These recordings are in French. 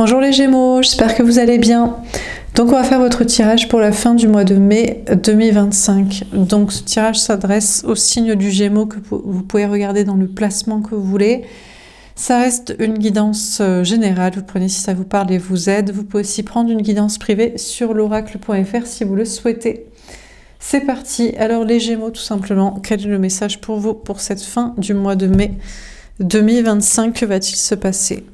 Bonjour les Gémeaux, j'espère que vous allez bien. Donc on va faire votre tirage pour la fin du mois de mai 2025. Donc ce tirage s'adresse au signe du Gémeaux que vous pouvez regarder dans le placement que vous voulez. Ça reste une guidance générale, vous prenez si ça vous parle et vous aide. Vous pouvez aussi prendre une guidance privée sur l'oracle.fr si vous le souhaitez. C'est parti, alors les Gémeaux tout simplement, quel est le message pour vous pour cette fin du mois de mai 2025? Que va-t-il se passer?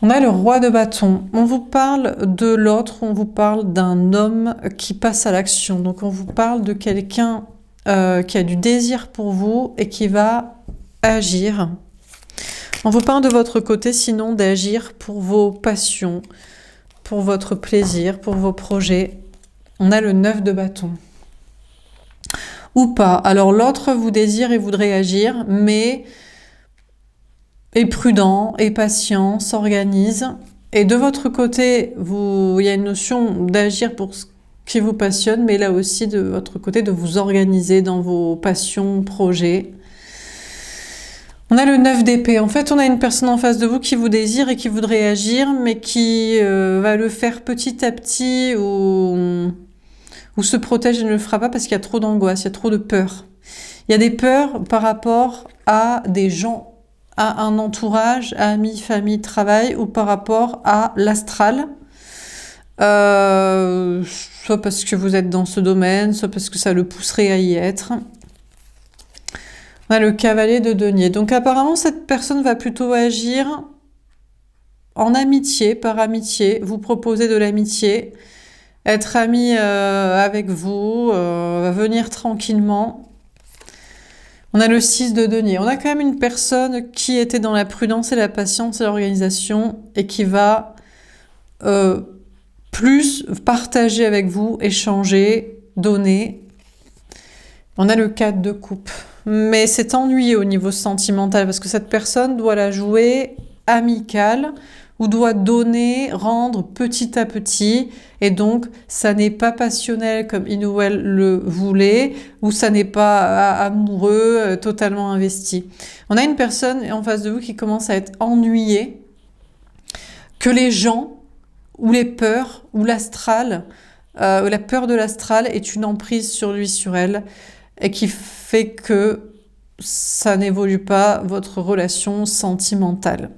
On a le roi de bâton. On vous parle de l'autre, on vous parle d'un homme qui passe à l'action. Donc on vous parle de quelqu'un qui a du désir pour vous et qui va agir. On vous parle de votre côté sinon d'agir pour vos passions, pour votre plaisir, pour vos projets. On a le 9 de bâton. Ou pas. Alors l'autre vous désire et voudrait agir, mais est prudent, est patient, s'organise. Et de votre côté, il y a une notion d'agir pour ce qui vous passionne, mais là aussi de votre côté de vous organiser dans vos passions, projets. On a le 9 d'épée. En fait, on a une personne en face de vous qui vous désire et qui voudrait agir, mais qui va le faire petit à petit ou se protège et ne le fera pas parce qu'il y a trop d'angoisse, il y a trop de peur. Il y a des peurs par rapport à des gens, à un entourage, à amis, famille, travail, ou par rapport à l'astral. Soit parce que vous êtes dans ce domaine, soit parce que ça le pousserait à y être. On a le cavalier de denier. Donc apparemment, cette personne va plutôt agir en amitié, par amitié, vous proposer de l'amitié, être ami avec vous, venir tranquillement. On a le 6 de denier. On a quand même une personne qui était dans la prudence et la patience et l'organisation et qui va plus partager avec vous, échanger, donner. On a le 4 de coupe. Mais c'est ennuyé au niveau sentimental parce que cette personne doit la jouer amicale ou doit donner, rendre petit à petit. Et donc, ça n'est pas passionnel comme il ou elle le voulait, ou ça n'est pas amoureux, totalement investi. On a une personne en face de vous qui commence à être ennuyée, que les gens, ou les peurs, ou l'astral, la peur de l'astral est une emprise sur lui, sur elle, et qui fait que ça n'évolue pas votre relation sentimentale.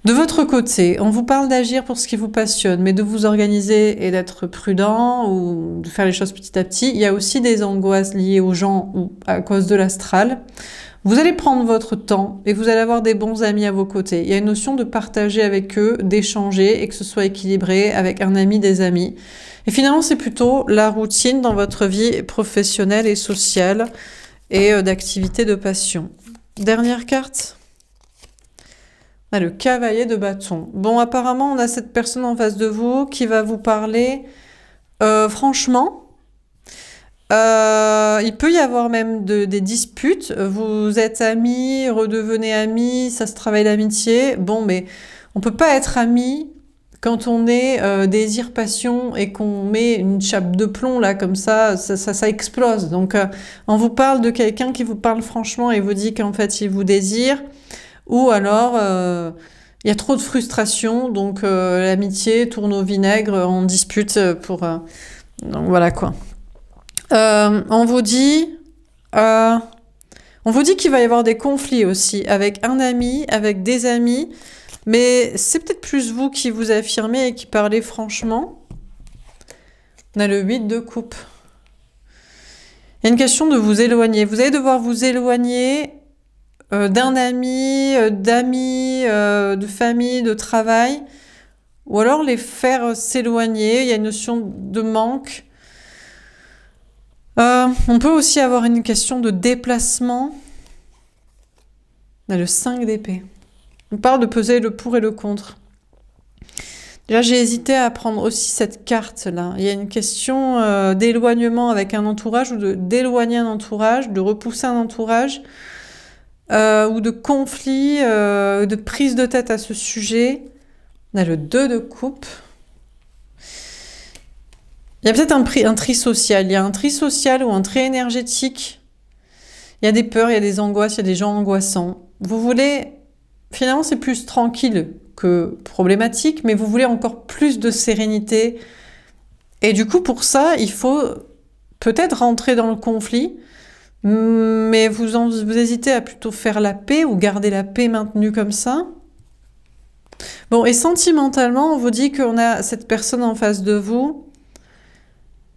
De votre côté, on vous parle d'agir pour ce qui vous passionne, mais de vous organiser et d'être prudent ou de faire les choses petit à petit. Il y a aussi des angoisses liées aux gens ou à cause de l'astral. Vous allez prendre votre temps et vous allez avoir des bons amis à vos côtés. Il y a une notion de partager avec eux, d'échanger et que ce soit équilibré avec un ami, des amis. Et finalement, c'est plutôt la routine dans votre vie professionnelle et sociale et d'activité de passion. Dernière carte. On a le cavalier de bâton. Bon, apparemment, on a cette personne en face de vous qui va vous parler franchement. Il peut y avoir même des disputes. Vous êtes amis, redevenez amis, ça se travaille l'amitié. Bon, mais on peut pas être amis quand on est désir, passion et qu'on met une chape de plomb là comme ça explose. Donc, on vous parle de quelqu'un qui vous parle franchement et vous dit qu'en fait, il vous désire. Ou alors, il y a trop de frustration, donc l'amitié tourne au vinaigre, on dispute pour... donc voilà quoi. On vous dit qu'il va y avoir des conflits aussi avec un ami, avec des amis, mais c'est peut-être plus vous qui vous affirmez et qui parlez franchement. On a le 8 de coupe. Il y a une question de vous éloigner. Vous allez devoir vous éloigner d'un ami, d'amis, de famille, de travail, ou alors les faire s'éloigner. Il y a une notion de manque. On peut aussi avoir une question de déplacement. On a le 5 d'épée. On parle de peser le pour et le contre. Déjà, j'ai hésité à prendre aussi cette carte-là. Il y a une question d'éloignement avec un entourage ou d'éloigner un entourage, de repousser un entourage. Ou de conflit, de prise de tête à ce sujet. On a le 2 de coupe. Il y a peut-être un tri social. Il y a un tri social ou un tri énergétique. Il y a des peurs, il y a des angoisses, il y a des gens angoissants. Vous voulez... Finalement, c'est plus tranquille que problématique, mais vous voulez encore plus de sérénité. Et du coup, pour ça, il faut peut-être rentrer dans le conflit, mais vous hésitez à plutôt faire la paix ou garder la paix maintenue comme ça. Bon, et sentimentalement, on vous dit qu'on a cette personne en face de vous.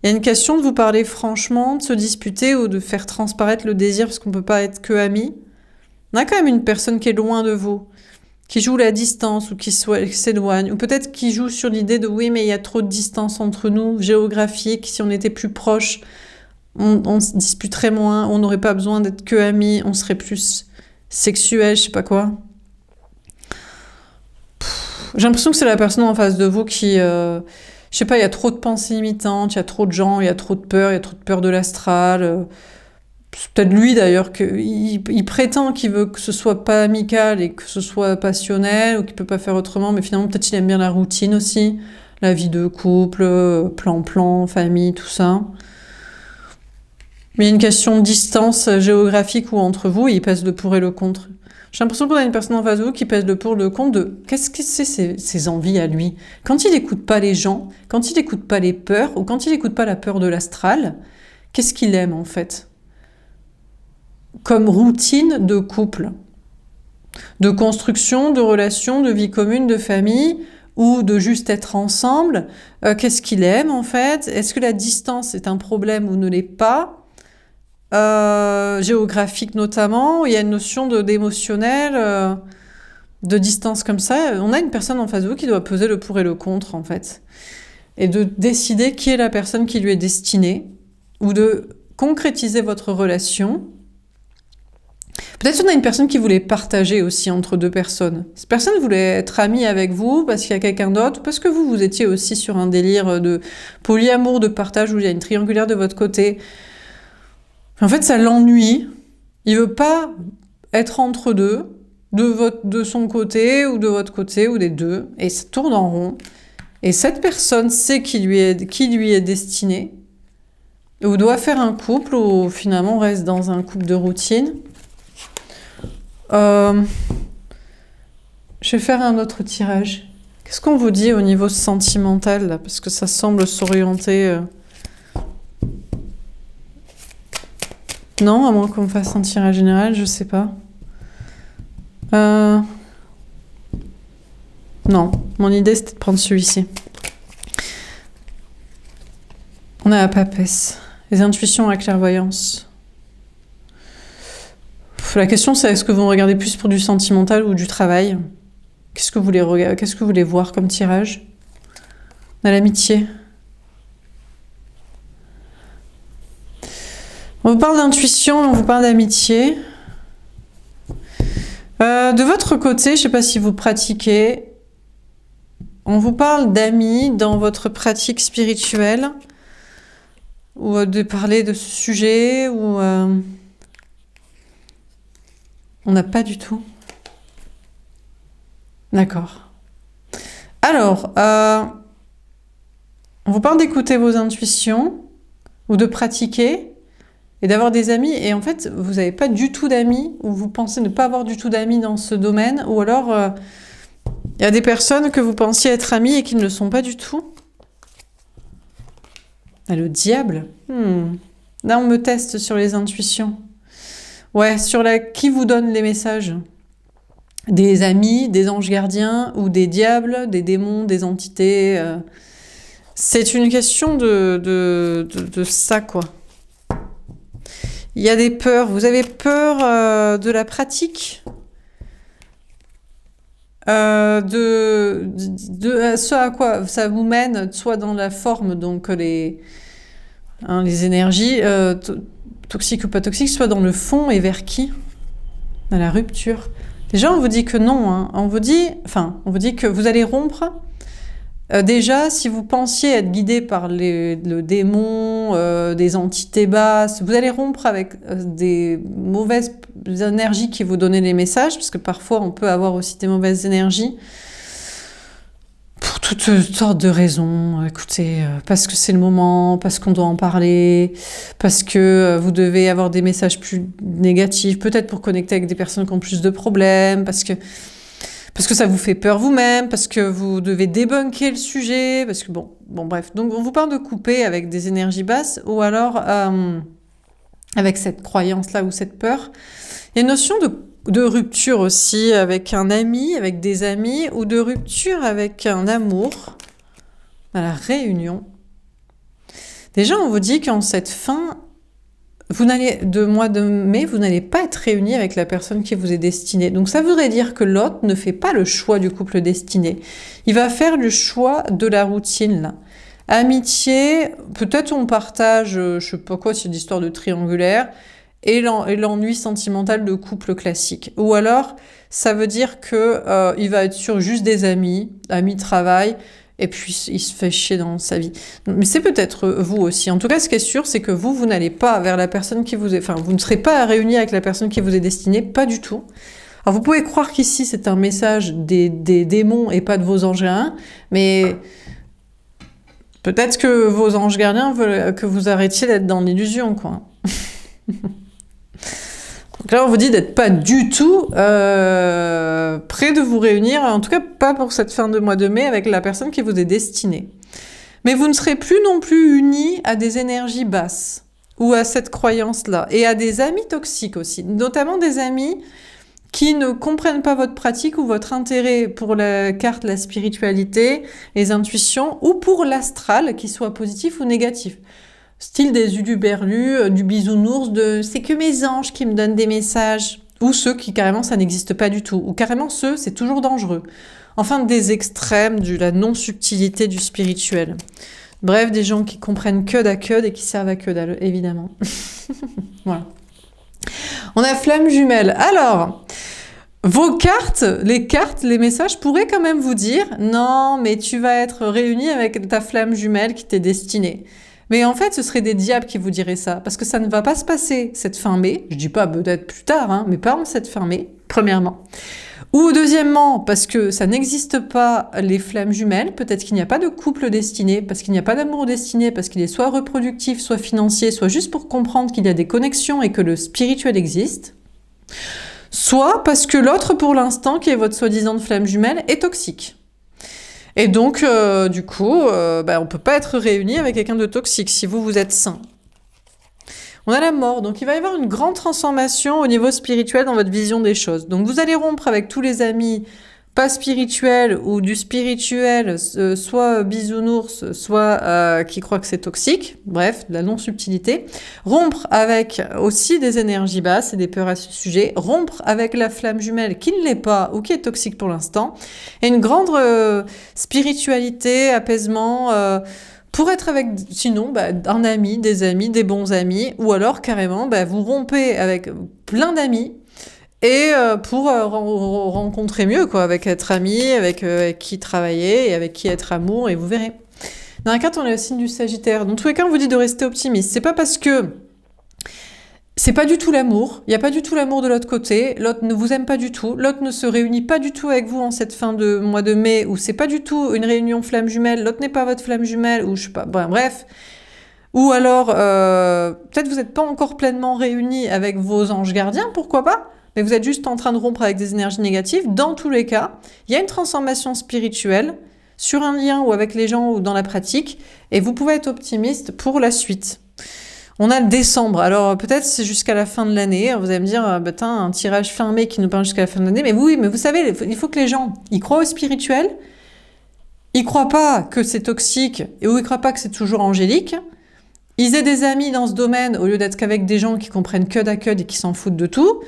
Il y a une question de vous parler franchement, de se disputer ou de faire transparaître le désir, parce qu'on ne peut pas être que amis. On a quand même une personne qui est loin de vous, qui joue la distance ou qui s'éloigne, ou peut-être qui joue sur l'idée de oui, mais il y a trop de distance entre nous, géographique, si on était plus proches, on se disputerait moins, on n'aurait pas besoin d'être que amis, on serait plus sexuel, je sais pas quoi. J'ai l'impression que c'est la personne en face de vous qui, je sais pas, il y a trop de pensées limitantes, il y a trop de gens, il y a trop de peur de l'astral. C'est peut-être lui d'ailleurs, il prétend qu'il veut que ce soit pas amical et que ce soit passionnel ou qu'il peut pas faire autrement, mais finalement peut-être il aime bien la routine aussi, la vie de couple, plan, famille, tout ça. Mais il y a une question de distance géographique ou entre vous, et il pèse le pour et le contre. J'ai l'impression qu'on a une personne en face de vous qui pèse le pour et le contre de qu'est-ce que c'est ses envies à lui. Quand il n'écoute pas les gens, quand il n'écoute pas les peurs, ou quand il n'écoute pas la peur de l'astral, qu'est-ce qu'il aime en fait ? Comme routine de couple, de construction, de relation, de vie commune, de famille, ou de juste être ensemble, qu'est-ce qu'il aime en fait ? Est-ce que la distance est un problème ou ne l'est pas ? Géographique notamment, il y a une notion d'émotionnel, de distance comme ça. On a une personne en face de vous qui doit peser le pour et le contre en fait, et de décider qui est la personne qui lui est destinée, ou de concrétiser votre relation. Peut-être qu'on a une personne qui voulait partager aussi entre deux personnes. Cette personne voulait être amie avec vous parce qu'il y a quelqu'un d'autre, parce que vous étiez aussi sur un délire de polyamour, de partage, où il y a une triangulaire de votre côté. En fait, ça l'ennuie. Il veut pas être entre deux, de son côté, ou de votre côté, ou des deux. Et ça tourne en rond. Et cette personne sait qui lui est destiné, ou doit faire un couple, ou finalement on reste dans un couple de routine. Je vais faire un autre tirage. Qu'est-ce qu'on vous dit au niveau sentimental, là ? Parce que ça semble s'orienter... Non, à moins qu'on me fasse un tirage général, je sais pas. Non, mon idée c'était de prendre celui-ci. On a la papesse, les intuitions à la clairvoyance. La question c'est est-ce que vous regardez plus pour du sentimental ou du travail ? Qu'est-ce que vous voulez voir comme tirage ? On a l'amitié. On vous parle d'intuition, on vous parle d'amitié. De votre côté, je ne sais pas si vous pratiquez, on vous parle d'amis dans votre pratique spirituelle, ou de parler de ce sujet, ou on n'a pas du tout. D'accord. Alors, on vous parle d'écouter vos intuitions, ou de pratiquer, et d'avoir des amis, et en fait, vous n'avez pas du tout d'amis, ou vous pensez ne pas avoir du tout d'amis dans ce domaine, ou alors il y a des personnes que vous pensiez être amies et qui ne le sont pas du tout. Ah, le diable. Là, on me teste sur les intuitions. Ouais, sur qui vous donne les messages. Des amis, des anges gardiens, ou des diables, des démons, des entités. C'est une question de ça, quoi. Il y a des peurs. Vous avez peur de la pratique, de ce à quoi ça vous mène, soit dans la forme, donc les énergies toxiques ou pas toxiques, soit dans le fond et vers qui ? Dans la rupture. Déjà, on vous dit que non. Hein. On vous dit que vous allez rompre. Déjà, si vous pensiez être guidé par le démon, des entités basses, vous allez rompre avec des mauvaises énergies qui vous donnent les messages, parce que parfois on peut avoir aussi des mauvaises énergies, pour toutes sortes de raisons. Écoutez, parce que c'est le moment, parce qu'on doit en parler, parce que vous devez avoir des messages plus négatifs, peut-être pour connecter avec des personnes qui ont plus de problèmes, parce parce que ça vous fait peur vous-même, parce que vous devez débunker le sujet, parce que bon, bref. Donc on vous parle de couper avec des énergies basses, ou alors avec cette croyance-là ou cette peur. Il y a une notion de rupture aussi avec un ami, avec des amis, ou de rupture avec un amour, à la réunion. Déjà, on vous dit qu'en cette fin de mois de mai, vous n'allez pas être réunis avec la personne qui vous est destinée. Donc ça voudrait dire que l'autre ne fait pas le choix du couple destiné. Il va faire le choix de la routine, là. Amitié, peut-être on partage, je sais pas quoi, c'est l'histoire de triangulaire, et l'ennui sentimental de couple classique. Ou alors, ça veut dire que il va être sur juste des amis travail, et puis il se fait chier dans sa vie. Mais c'est peut-être vous aussi. En tout cas, ce qui est sûr, c'est que vous n'allez pas vers la personne qui vous est... Enfin, vous ne serez pas réunis avec la personne qui vous est destinée, pas du tout. Alors, vous pouvez croire qu'ici, c'est un message des démons et pas de vos anges gardiens, mais peut-être que vos anges gardiens veulent que vous arrêtiez d'être dans l'illusion, quoi. Donc là, on vous dit d'être pas du tout prêt de vous réunir, en tout cas pas pour cette fin de mois de mai, avec la personne qui vous est destinée. Mais vous ne serez plus non plus unis à des énergies basses, ou à cette croyance-là, et à des amis toxiques aussi, notamment des amis qui ne comprennent pas votre pratique ou votre intérêt pour la carte, la spiritualité, les intuitions, ou pour l'astral, qu'il soit positif ou négatif. Style des uluberlus, du bisounours, de « c'est que mes anges qui me donnent des messages ». Ou ceux qui, carrément, ça n'existe pas du tout. Ou carrément ceux, c'est toujours dangereux. Enfin, des extrêmes de la non-subtilité du spirituel. Bref, des gens qui comprennent que d'à et qui servent à que dalle, évidemment. Voilà. On a flamme jumelle. Alors, vos cartes, les messages pourraient quand même vous dire « non, mais tu vas être réuni avec ta flamme jumelle qui t'est destinée ». Mais en fait, ce seraient des diables qui vous diraient ça, parce que ça ne va pas se passer cette fin mai, je dis pas peut-être plus tard, hein, mais pas en cette fin mai, premièrement. Ou deuxièmement, parce que ça n'existe pas les flammes jumelles, peut-être qu'il n'y a pas de couple destiné, parce qu'il n'y a pas d'amour destiné, parce qu'il est soit reproductif, soit financier, soit juste pour comprendre qu'il y a des connexions et que le spirituel existe, soit parce que l'autre, pour l'instant, qui est votre soi-disant flamme jumelle, est toxique. Et donc, du coup, on peut pas être réuni avec quelqu'un de toxique si vous êtes sain. On a la mort, donc il va y avoir une grande transformation au niveau spirituel dans votre vision des choses. Donc vous allez rompre avec tous les amis pas spirituel ou du spirituel, soit bisounours, soit qui croient que c'est toxique, bref, de la non-subtilité. Rompre avec aussi des énergies basses et des peurs à ce sujet. Rompre avec la flamme jumelle qui ne l'est pas ou qui est toxique pour l'instant. Et une grande spiritualité, apaisement, pour être avec, sinon, un ami, des bons amis, ou alors carrément, vous rompez avec plein d'amis, et pour rencontrer mieux, quoi, avec être ami, avec qui travailler, et avec qui être amour, et vous verrez. Dans la carte, on a le signe du Sagittaire. Dans tous les cas, on vous dit de rester optimiste. C'est pas parce que c'est pas du tout l'amour, il n'y a pas du tout l'amour de l'autre côté, l'autre ne vous aime pas du tout, l'autre ne se réunit pas du tout avec vous en cette fin de mois de mai, ou c'est pas du tout une réunion flamme jumelle, l'autre n'est pas votre flamme jumelle, ou je sais pas, bref. Ou alors, peut-être vous n'êtes pas encore pleinement réunis avec vos anges gardiens, pourquoi pas, mais vous êtes juste en train de rompre avec des énergies négatives. Dans tous les cas, il y a une transformation spirituelle sur un lien ou avec les gens ou dans la pratique, et vous pouvez être optimiste pour la suite. On a le décembre, alors peut-être c'est jusqu'à la fin de l'année, vous allez me dire, un tirage fin mai qui nous parle jusqu'à la fin de l'année, mais oui, mais vous savez, il faut que les gens, ils croient au spirituel, ils croient pas que c'est toxique, ou ils croient pas que c'est toujours angélique, ils aient des amis dans ce domaine, au lieu d'être qu'avec des gens qui comprennent que et qui s'en foutent de tout,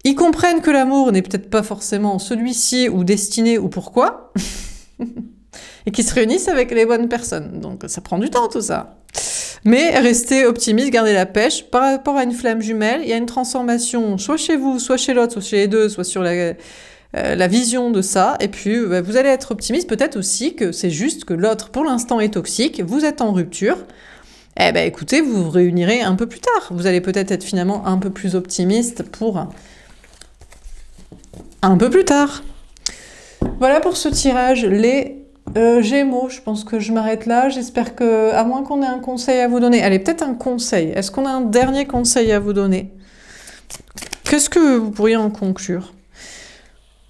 ils comprennent que l'amour n'est peut-être pas forcément celui-ci, ou destiné, ou pourquoi, et qui se réunissent avec les bonnes personnes. Donc ça prend du temps tout ça. Mais restez optimiste, gardez la pêche. Par rapport à une flamme jumelle, il y a une transformation soit chez vous, soit chez l'autre, soit chez les deux, soit sur la vision de ça. Et puis vous allez être optimiste, peut-être aussi que c'est juste que l'autre pour l'instant est toxique, vous êtes en rupture. Eh ben écoutez, vous vous réunirez un peu plus tard. Vous allez peut-être être finalement un peu plus optimiste pour un peu plus tard. Voilà pour ce tirage, les Gémeaux, je pense que je m'arrête là. J'espère que, à moins qu'on ait un conseil à vous donner. Allez, peut-être un conseil. Est-ce qu'on a un dernier conseil à vous donner? Qu'est-ce que vous pourriez en conclure?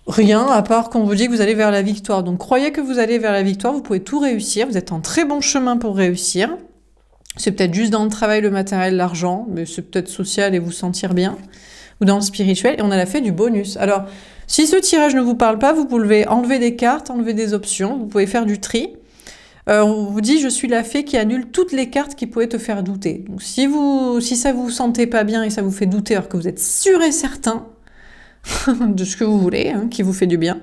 Rien, à part qu'on vous dit que vous allez vers la victoire. Donc croyez que vous allez vers la victoire, vous pouvez tout réussir, vous êtes en très bon chemin pour réussir. C'est peut-être juste dans le travail, le matériel, l'argent, mais c'est peut-être social et vous sentir bien. Ou dans le spirituel, et on a la fée du bonus. Alors, si ce tirage ne vous parle pas, vous pouvez enlever des cartes, enlever des options, vous pouvez faire du tri. On vous dit, je suis la fée qui annule toutes les cartes qui pourraient te faire douter. Donc si ça vous sentez pas bien et ça vous fait douter alors que vous êtes sûr et certain de ce que vous voulez, hein, qui vous fait du bien,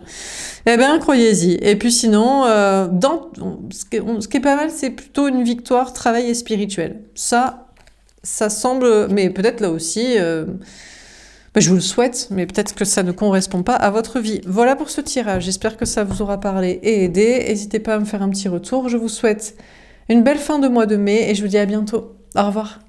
eh bien croyez-y. Et puis sinon, ce qui est pas mal, c'est plutôt une victoire, travail et spirituel. Ça semble, mais peut-être là aussi, je vous le souhaite, mais peut-être que ça ne correspond pas à votre vie. Voilà pour ce tirage, j'espère que ça vous aura parlé et aidé. N'hésitez pas à me faire un petit retour. Je vous souhaite une belle fin de mois de mai et je vous dis à bientôt. Au revoir.